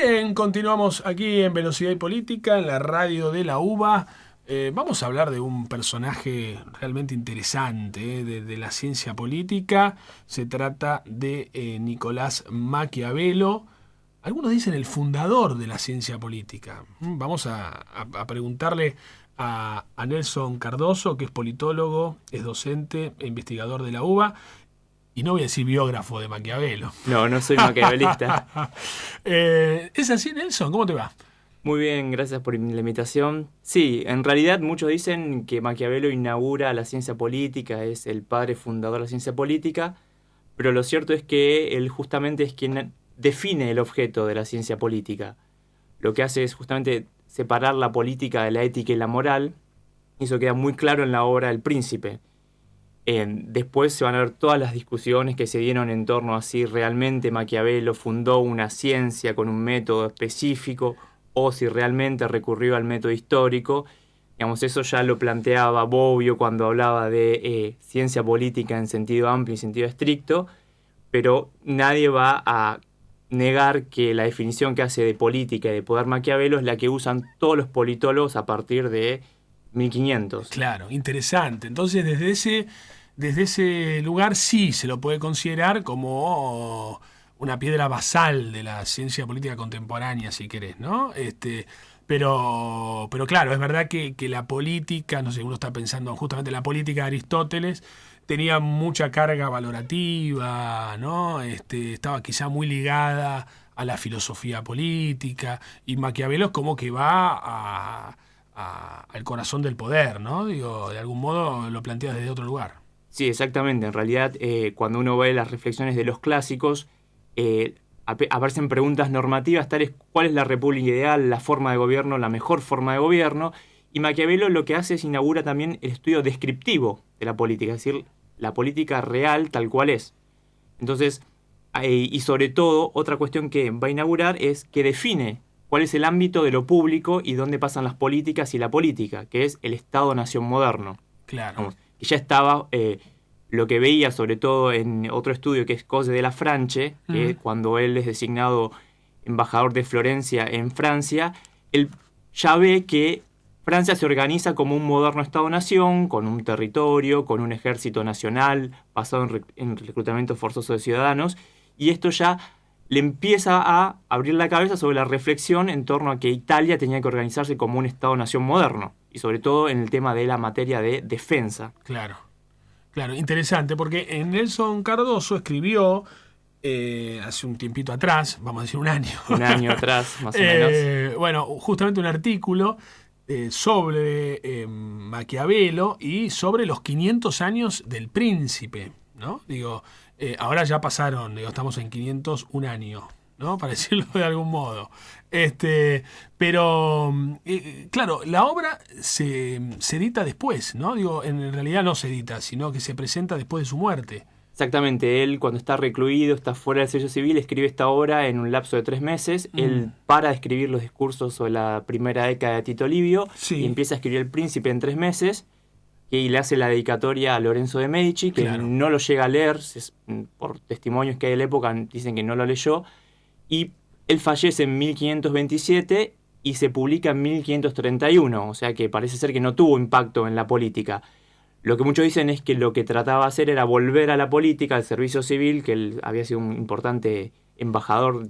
Bien, continuamos aquí en Velocidad y Política, en la radio de la UBA. Vamos a hablar de un personaje realmente interesante de la ciencia política. Se trata de Nicolás Maquiavelo. Algunos dicen el fundador de la ciencia política. Vamos a preguntarle a Nelson Cardoso, que es politólogo, es docente e investigador de la UBA. Y no voy a decir biógrafo de Maquiavelo. No, no soy maquiavelista. ¿Es así, Nelson? ¿Cómo te va? Muy bien, gracias por la invitación. Sí, en realidad muchos dicen que Maquiavelo inaugura la ciencia política, es el padre fundador de la ciencia política, pero lo cierto es que él justamente es quien define el objeto de la ciencia política. Lo que hace es justamente separar la política de la ética y la moral, y eso queda muy claro en la obra El Príncipe. Después se van a ver todas las discusiones que se dieron en torno a si realmente Maquiavelo fundó una ciencia con un método específico o si realmente recurrió al método histórico. Digamos, eso ya lo planteaba Bobbio cuando hablaba de ciencia política en sentido amplio y sentido estricto, pero nadie va a negar que la definición que hace de política y de poder Maquiavelo es la que usan todos los politólogos a partir de 1500. Claro, interesante. Entonces, desde ese lugar sí se lo puede considerar como una piedra basal de la ciencia política contemporánea, si querés, ¿no? Pero claro, es verdad que la política, no sé, uno está pensando justamente en la política de Aristóteles, tenía mucha carga valorativa, ¿no? Estaba quizá muy ligada a la filosofía política, y Maquiavelo es como que va al corazón del poder, ¿no? Digo, de algún modo lo plantea desde otro lugar. Sí, exactamente. En realidad, cuando uno ve las reflexiones de los clásicos, aparecen preguntas normativas tales: ¿cuál es la república ideal, la forma de gobierno, la mejor forma de gobierno? Y Maquiavelo lo que hace es inaugura también el estudio descriptivo de la política, es decir, la política real tal cual es. Entonces, y sobre todo, otra cuestión que va a inaugurar es que define cuál es el ámbito de lo público y dónde pasan las políticas y la política, que es el Estado-nación moderno. Claro. Vamos, que ya estaba lo que veía sobre todo en otro estudio que es Cose de la Franche, cuando él es designado embajador de Florencia en Francia, él ya ve que Francia se organiza como un moderno Estado-nación, con un territorio, con un ejército nacional basado en reclutamiento forzoso de ciudadanos, y esto ya le empieza a abrir la cabeza sobre la reflexión en torno a que Italia tenía que organizarse como un Estado-nación moderno, y sobre todo en el tema de la materia de defensa. Claro, claro, interesante, porque Nelson Cardoso escribió hace un tiempito atrás, vamos a decir un año. Un año atrás, más o menos. Bueno, justamente un artículo sobre Maquiavelo y sobre los 500 años del Príncipe, ¿no? Digo, ahora ya pasaron, digo, estamos en 501 años, ¿no? Para decirlo de algún modo. Pero, claro, la obra se edita después, ¿no? Digo, en realidad no se edita, sino que se presenta después de su muerte. Exactamente, él cuando está recluido, está fuera del servicio civil, escribe esta obra en un lapso de 3 meses. Él para de escribir los discursos sobre la primera década de Tito Livio, Sí. y empieza a escribir El Príncipe en 3 meses, y le hace la dedicatoria a Lorenzo de Medici, que Claro. no lo llega a leer, por testimonios que hay de la época dicen que no lo leyó, y él fallece en 1527 y se publica en 1531, o sea que parece ser que no tuvo impacto en la política. Lo que muchos dicen es que lo que trataba de hacer era volver a la política, al servicio civil, que él había sido un importante embajador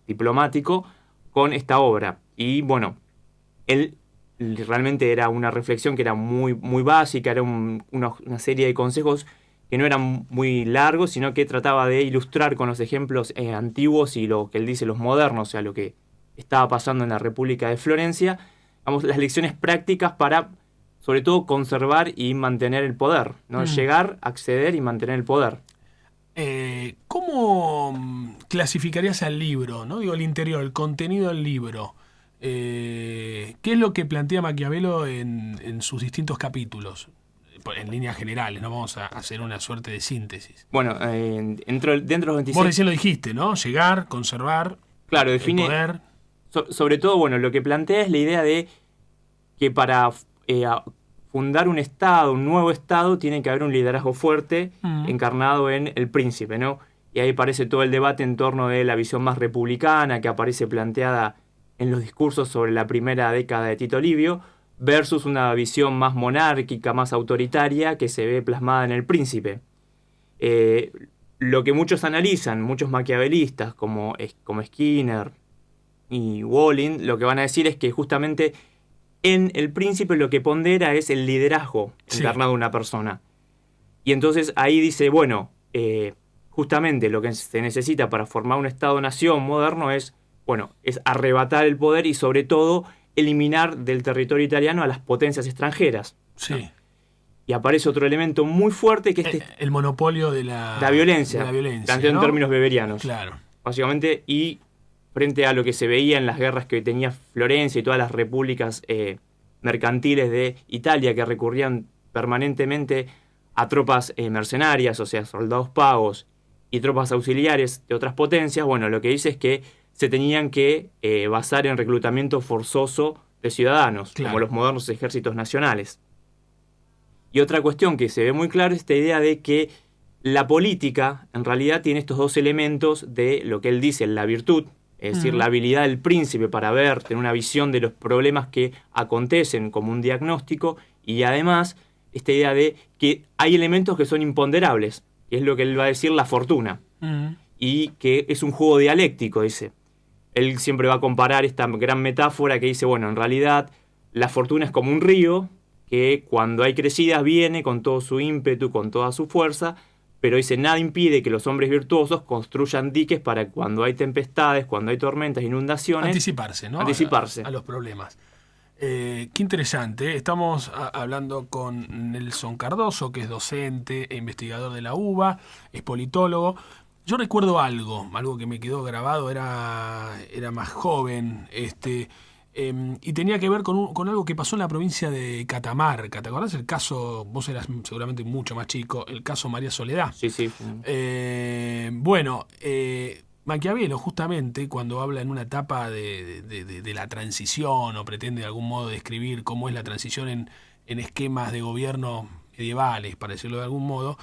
diplomático, con esta obra. Y bueno, él realmente era una reflexión que era muy, muy básica, era una serie de consejos que no eran muy largos, sino que trataba de ilustrar con los ejemplos antiguos y lo que él dice, los modernos, o sea, lo que estaba pasando en la República de Florencia, vamos, las lecciones prácticas para, sobre todo, conservar y mantener el poder, ¿no? Llegar, acceder y mantener el poder. ¿Cómo clasificarías al libro, ¿no? Digo, el interior, el contenido del libro. ¿Qué es lo que plantea Maquiavelo en sus distintos capítulos? En líneas generales, no vamos a hacer una suerte de síntesis. Bueno, dentro de los 26... Vos recién lo dijiste, ¿no? Llegar, conservar, claro, el define, poder. sobre todo, bueno, lo que plantea es la idea de que para fundar un Estado, un nuevo Estado, tiene que haber un liderazgo fuerte encarnado en el príncipe, ¿no? y ahí aparece todo el debate en torno de la visión más republicana que aparece planteada en los discursos sobre la primera década de Tito Livio, versus una visión más monárquica, más autoritaria, que se ve plasmada en El Príncipe. Lo que muchos analizan, muchos maquiavelistas como Skinner y Walling, lo que van a decir es que justamente en El Príncipe lo que pondera es el liderazgo encarnado de una persona. Y entonces ahí dice, bueno, justamente lo que se necesita para formar un Estado-nación moderno es arrebatar el poder y sobre todo eliminar del territorio italiano a las potencias extranjeras. Sí. ¿No? Y aparece otro elemento muy fuerte que es el monopolio de la violencia. De la violencia, planteado, ¿no?, en términos weberianos. Claro. Básicamente, y frente a lo que se veía en las guerras que tenía Florencia y todas las repúblicas mercantiles de Italia que recurrían permanentemente a tropas mercenarias, o sea, soldados pagos y tropas auxiliares de otras potencias, bueno, lo que dice es que se tenían que basar en reclutamiento forzoso de ciudadanos, claro, como los modernos ejércitos nacionales. Y otra cuestión que se ve muy claro es esta idea de que la política en realidad tiene estos dos elementos de lo que él dice, la virtud, es decir, la habilidad del príncipe para ver, tener una visión de los problemas que acontecen como un diagnóstico, y además esta idea de que hay elementos que son imponderables, que es lo que él va a decir la fortuna, y que es un juego dialéctico, dice. Él siempre va a comparar esta gran metáfora que dice, bueno, en realidad la fortuna es como un río que cuando hay crecidas viene con todo su ímpetu, con toda su fuerza, pero dice, nada impide que los hombres virtuosos construyan diques para cuando hay tempestades, cuando hay tormentas, inundaciones... Anticiparse, ¿no? Anticiparse. A los problemas. Qué interesante. Estamos hablando con Nelson Cardoso, que es docente e investigador de la UBA, es politólogo. Yo recuerdo algo que me quedó grabado, era más joven, y tenía que ver con algo que pasó en la provincia de Catamarca. ¿Te acordás el caso? Vos eras seguramente mucho más chico, el caso María Soledad. Sí, sí. Maquiavelo, justamente, cuando habla en una etapa de la transición, o pretende de algún modo describir cómo es la transición en esquemas de gobierno medievales, para decirlo de algún modo,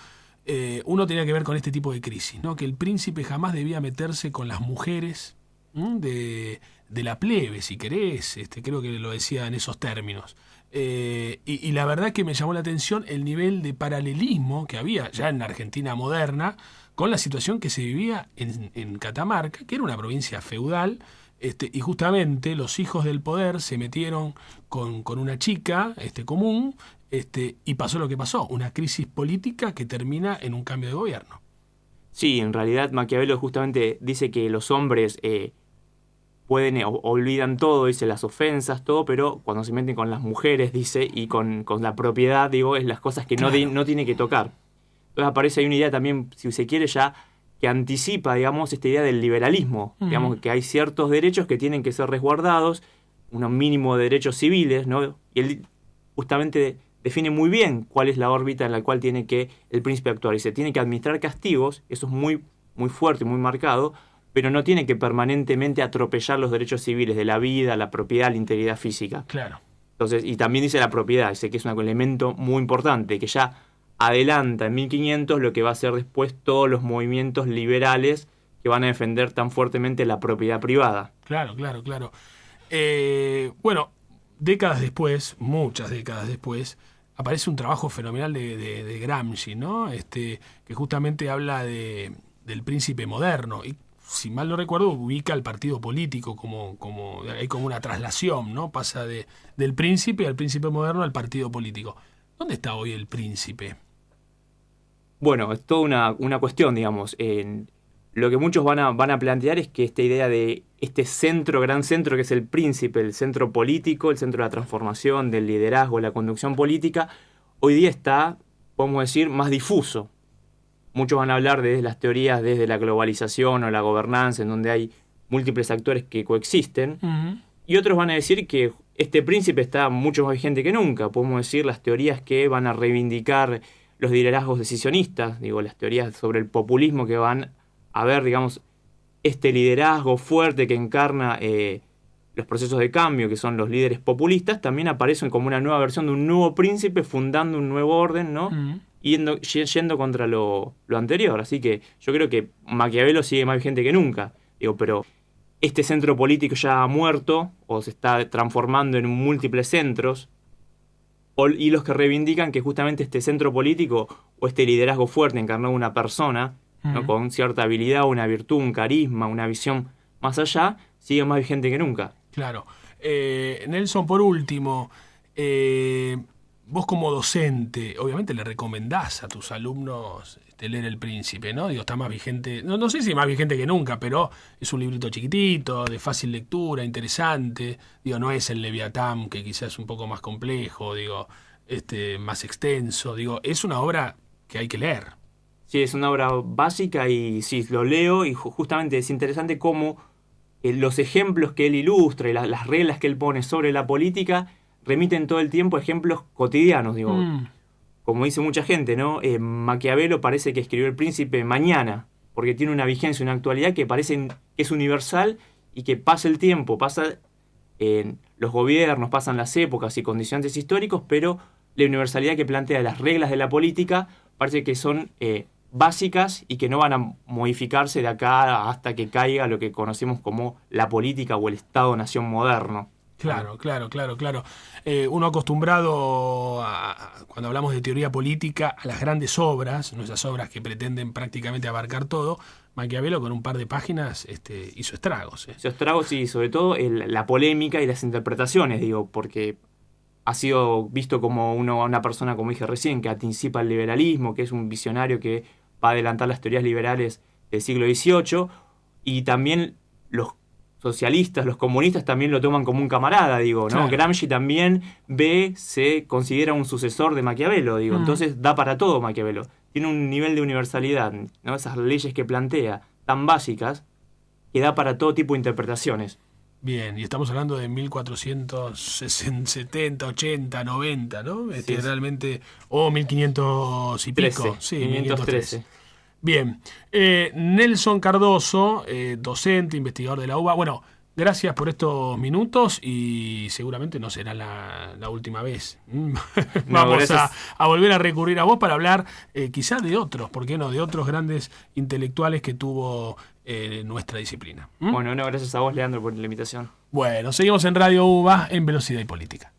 uno tenía que ver con este tipo de crisis, ¿no? Que el príncipe jamás debía meterse con las mujeres de la plebe, si querés, creo que lo decía en esos términos. Y la verdad que me llamó la atención el nivel de paralelismo que había ya en la Argentina moderna con la situación que se vivía en Catamarca, que era una provincia feudal, y justamente los hijos del poder se metieron con una chica común, y pasó lo que pasó, una crisis política que termina en un cambio de gobierno. Sí, en realidad Maquiavelo justamente dice que los hombres olvidan todo, dice las ofensas, todo, pero cuando se meten con las mujeres, dice, y con la propiedad, digo, es las cosas que claro, no tiene que tocar. Entonces aparece ahí una idea también, si se quiere ya, que anticipa, digamos, esta idea del liberalismo, digamos, que hay ciertos derechos que tienen que ser resguardados, unos mínimos de derechos civiles, ¿no? Y él justamente define muy bien cuál es la órbita en la cual tiene que el príncipe actuar. Y se tiene que administrar castigos, eso es muy, muy fuerte, muy marcado, pero no tiene que permanentemente atropellar los derechos civiles de la vida, la propiedad, la integridad física. Claro. Entonces, y también dice la propiedad, dice que es un elemento muy importante, que ya adelanta en 1500 lo que va a ser después todos los movimientos liberales que van a defender tan fuertemente la propiedad privada. Claro. Bueno, décadas después, muchas décadas después, aparece un trabajo fenomenal de Gramsci, ¿no? Que justamente habla del príncipe moderno, y si mal no recuerdo, ubica al partido político hay como una traslación, ¿no? Pasa del príncipe al príncipe moderno al partido político. ¿Dónde está hoy el príncipe? Bueno, es toda una cuestión, digamos. Lo que muchos van a plantear es que esta idea de este gran centro que es el príncipe, el centro político, el centro de la transformación, del liderazgo, la conducción política, hoy día está, podemos decir, más difuso. Muchos van a hablar de las teorías desde la globalización o la gobernanza, en donde hay múltiples actores que coexisten, y otros van a decir que este príncipe está mucho más vigente que nunca. Podemos decir las teorías que van a reivindicar los liderazgos decisionistas, las teorías sobre el populismo que van a ver, digamos, este liderazgo fuerte que encarna los procesos de cambio, que son los líderes populistas, también aparecen como una nueva versión de un nuevo príncipe fundando un nuevo orden, ¿no? yendo contra lo anterior. Así que yo creo que Maquiavelo sigue más vigente que nunca. Digo, pero este centro político ya ha muerto o se está transformando en múltiples centros, y los que reivindican que justamente este centro político o este liderazgo fuerte encarnado en una persona, ¿no? Con cierta habilidad, una virtud, un carisma, una visión más allá, sigue más vigente que nunca. Claro. Nelson, por último, vos como docente, obviamente le recomendás a tus alumnos leer El Príncipe, ¿no? Digo, está más vigente, no sé si más vigente que nunca, pero es un librito chiquitito, de fácil lectura, interesante. Digo, no es el Leviatán, que quizás es un poco más complejo, digo, más extenso. Digo, es una obra que hay que leer. Sí, es una obra básica y sí, lo leo y justamente es interesante cómo los ejemplos que él ilustra y las reglas que él pone sobre la política remiten todo el tiempo a ejemplos cotidianos, digo. Como dice mucha gente, ¿no? Maquiavelo parece que escribió El Príncipe mañana, porque tiene una vigencia, una actualidad que parece que es universal y que pasa el tiempo, pasa los gobiernos, pasan las épocas y condicionantes históricos, pero la universalidad que plantea las reglas de la política parece que son básicas y que no van a modificarse de acá hasta que caiga lo que conocemos como la política o el Estado-nación moderno. Claro. Uno acostumbrado cuando hablamos de teoría política, a las grandes obras, no esas obras que pretenden prácticamente abarcar todo. Maquiavelo con un par de páginas hizo estragos. Hizo estragos y sobre todo la polémica y las interpretaciones, digo, porque ha sido visto como una persona, como dije recién, que anticipa el liberalismo, que es un visionario que va a adelantar las teorías liberales del siglo XVIII, y también los socialistas, los comunistas también lo toman como un camarada, digo, ¿no? Claro. Gramsci también se considera un sucesor de Maquiavelo, digo, entonces da para todo Maquiavelo. Tiene un nivel de universalidad, ¿no? Esas leyes que plantea, tan básicas, que da para todo tipo de interpretaciones. Bien, y estamos hablando de 1470, 80, 90, ¿no? Sí, realmente, o 1500 y pico. 13, Sí, 513. Bien, Nelson Cardoso, docente, investigador de la UBA. Bueno, gracias por estos minutos y seguramente no será la última vez. Vamos a volver a recurrir a vos para hablar quizás de otros, ¿por qué no? De otros grandes intelectuales que tuvo nuestra disciplina. Bueno, gracias a vos, Leandro, por la invitación. Bueno, seguimos en Radio UBA en Velocidad y Política.